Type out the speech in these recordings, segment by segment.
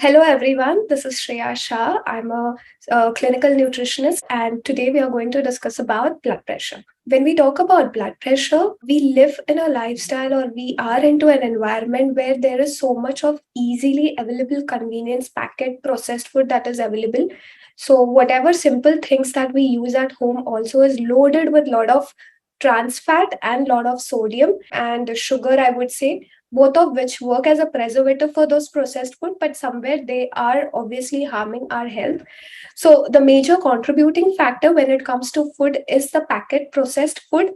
Hello, everyone. This is Shreya Shah. I'm a clinical nutritionist, and today we are going to discuss about blood pressure. When we talk about blood pressure, we live in a lifestyle or we are into an environment where there is so much of easily available convenience packet processed food that is available. So whatever simple things that we use at home also is loaded with lot of trans fat and lot of sodium and sugar, I would say, both of which work as a preservative for those processed food, but somewhere they are obviously harming our health. So the major contributing factor when it comes to food is the packet processed food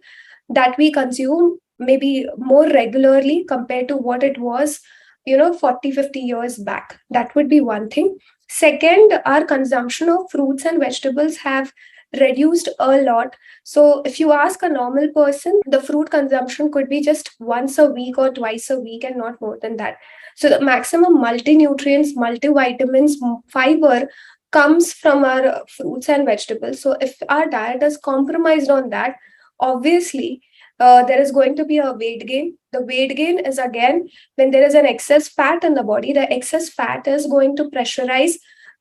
that we consume maybe more regularly compared to what it was 40, 50 years back. That would be one thing. Second, our consumption of fruits and vegetables have reduced a lot. So if you ask a normal person, the fruit consumption could be just once a week or twice a week and not more than that. So the maximum multi-nutrients, multivitamins, fiber comes from our fruits and vegetables. So if our diet is compromised on that, obviously there is going to be a weight gain. The weight gain is again when there is an excess fat in the body. The excess fat is going to pressurize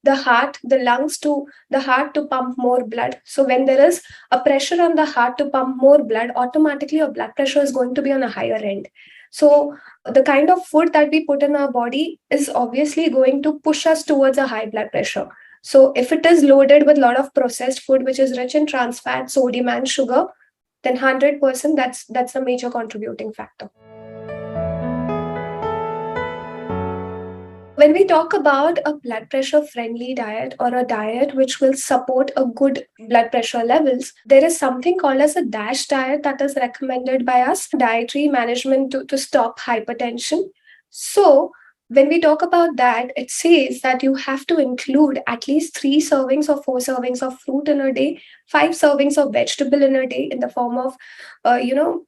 the heart, the lungs to the heart to pump more blood. So when there is a pressure on the heart to pump more blood, automatically your blood pressure is going to be on a higher end. So the kind of food that we put in our body is obviously going to push us towards a high blood pressure. So if it is loaded with a lot of processed food, which is rich in trans fat, sodium, and sugar, then 100% that's a major contributing factor. When we talk about a blood pressure friendly diet or a diet which will support a good blood pressure levels, there is something called as a DASH diet that is recommended by us, dietary management to stop hypertension. So when we talk about that, it says that you have to include at least 3 servings or 4 servings of fruit in a day, 5 servings of vegetable in a day in the form of, uh, you know,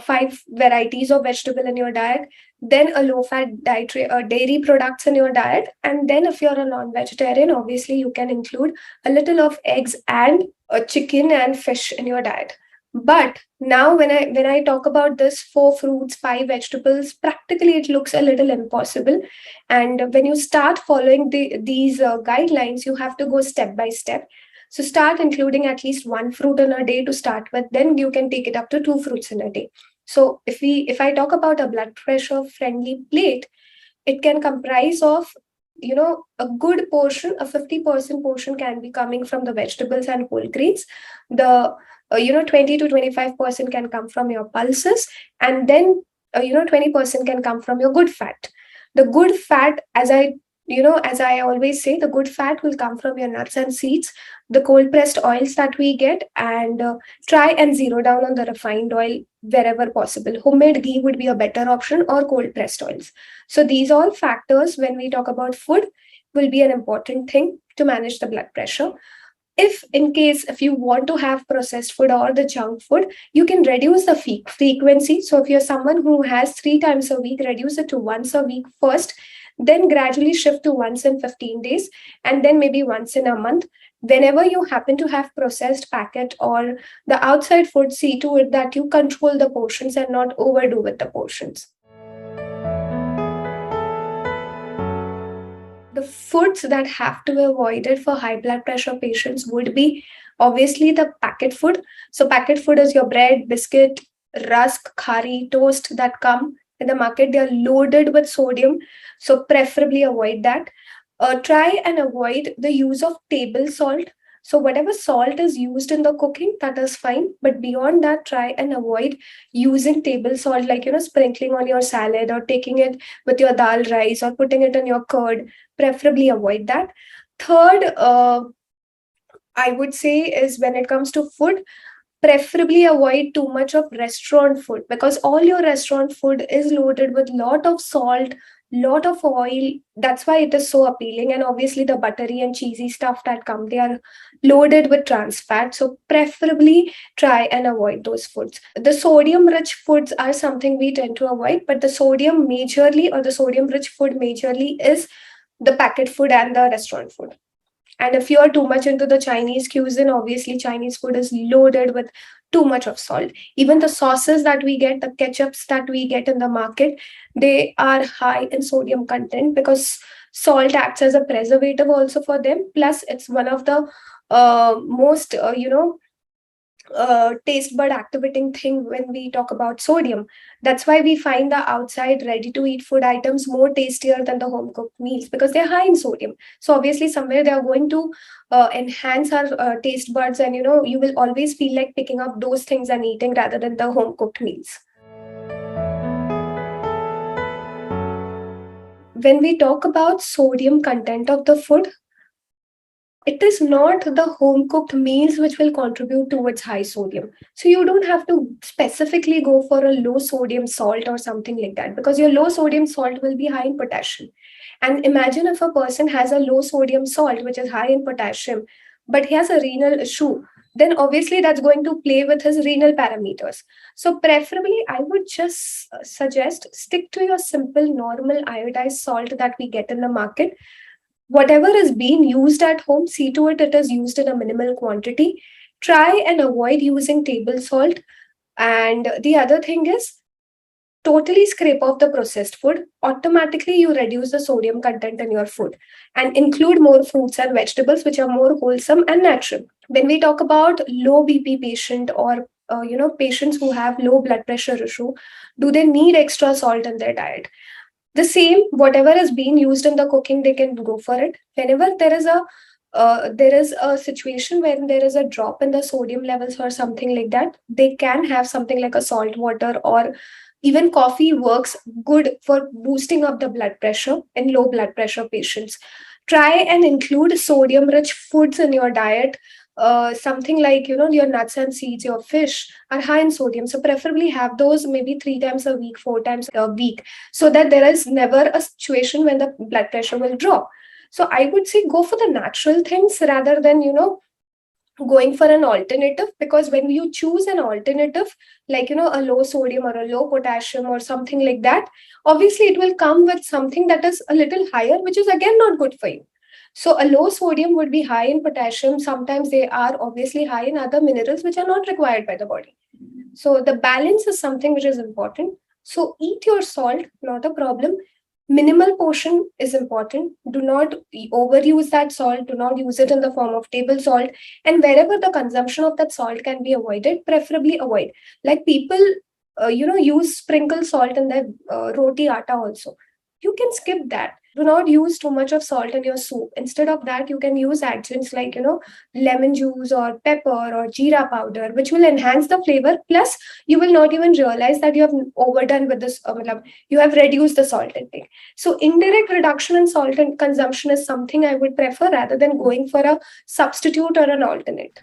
5 varieties of vegetable in your diet, then a low fat dietary dairy products in your diet, and then if you're a non vegetarian, obviously you can include a little of eggs and chicken and fish in your diet. But now when I talk about this 4 fruits, 5 vegetables, practically it looks a little impossible. And when you start following these guidelines, you have to go step by step. So start including at least 1 fruit in a day to start with, then you can take it up to 2 fruits in a day. So if I talk about a blood pressure friendly plate, it can comprise of a good portion, a 50% portion can be coming from the vegetables and whole grains. The 20 to 25% can come from your pulses, and then 20% can come from your good fat. The good fat, as I always say, the good fat will come from your nuts and seeds, the cold pressed oils that we get, and try and zero down on the refined oil wherever possible. Homemade ghee would be a better option, or cold pressed oils. So these all factors, when we talk about food, will be an important thing to manage the blood pressure. If in case if you want to have processed food or the junk food, you can reduce the frequency. So if you're someone who has 3 times a week, reduce it to once a week first, then gradually shift to once in 15 days, and then maybe once in a month. Whenever you happen to have processed packet or the outside food, see to it that you control the portions and not overdo with the portions. The foods that have to be avoided for high blood pressure patients would be obviously the packet food. So packet food is your bread, biscuit, rusk, khari, toast that come in the market. They are loaded with sodium, so preferably avoid that. Try and avoid the use of table salt. So whatever salt is used in the cooking, that is fine. But beyond that, try and avoid using table salt, like sprinkling on your salad or taking it with your dal rice or putting it in your curd. Preferably avoid that. Third, I would say is when it comes to food, preferably avoid too much of restaurant food, because all your restaurant food is loaded with lot of salt, lot of oil. That's why it is so appealing. And obviously the buttery and cheesy stuff that come, they are loaded with trans fat. So preferably try and avoid those foods. The sodium rich foods are something we tend to avoid, but the sodium majorly, or the sodium rich food majorly, is the packet food and the restaurant food. And if you are too much into the Chinese cuisine, obviously Chinese food is loaded with too much of salt. Even the sauces that we get, the ketchups that we get in the market, they are high in sodium content, because Salt acts as a preservative also for them. Plus, it's one of the most, taste bud activating thing when we talk about sodium. That's why we find the outside ready to eat food items more tastier than the home cooked meals, because they're high in sodium. So obviously somewhere they are going to enhance our taste buds, and you will always feel like picking up those things and eating rather than the home cooked meals. When we talk about sodium content of the food, it is not the home cooked meals which will contribute towards high sodium. So you don't have to specifically go for a low sodium salt or something like that, because your low sodium salt will be high in potassium. And imagine if a person has a low sodium salt which is high in potassium, but he has a renal issue, then obviously that's going to play with his renal parameters. So preferably I would just suggest stick to your simple normal iodized salt that we get in the market. Whatever is being used at home, see to it is used in a minimal quantity. Try and avoid using table salt. And the other thing is, totally scrape off the processed food. Automatically, you reduce the sodium content in your food and include more fruits and vegetables, which are more wholesome and natural. When we talk about low BP patient, or patients who have low blood pressure issue, do they need extra salt in their diet? The same, whatever is being used in the cooking, they can go for it. Whenever there is a situation when there is a drop in the sodium levels or something like that, they can have something like a salt water, or even coffee works good for boosting up the blood pressure in low blood pressure patients. Try and include sodium rich foods in your diet. Something like, your nuts and seeds, your fish are high in sodium, so preferably have those maybe 3 times a week, 4 times a week, so that there is never a situation when the blood pressure will drop. So I would say go for the natural things rather than going for an alternative, because when you choose an alternative, like a low sodium or a low potassium or something like that, obviously it will come with something that is a little higher, which is again not good for you. So a low sodium would be high in potassium. Sometimes they are obviously high in other minerals which are not required by the body. So the balance is something which is important. So eat your salt, not a problem. Minimal portion is important. Do not overuse that salt. Do not use it in the form of table salt. And wherever the consumption of that salt can be avoided, preferably avoid. Like people, use sprinkle salt in their roti atta also. You can skip that. Do not use too much of salt in your soup. Instead of that, you can use adjuvants like, lemon juice or pepper or jeera powder, which will enhance the flavor. Plus, you will not even realize that you have overdone with this, you have reduced the salt intake. So, indirect reduction in salt consumption is something I would prefer rather than going for a substitute or an alternate.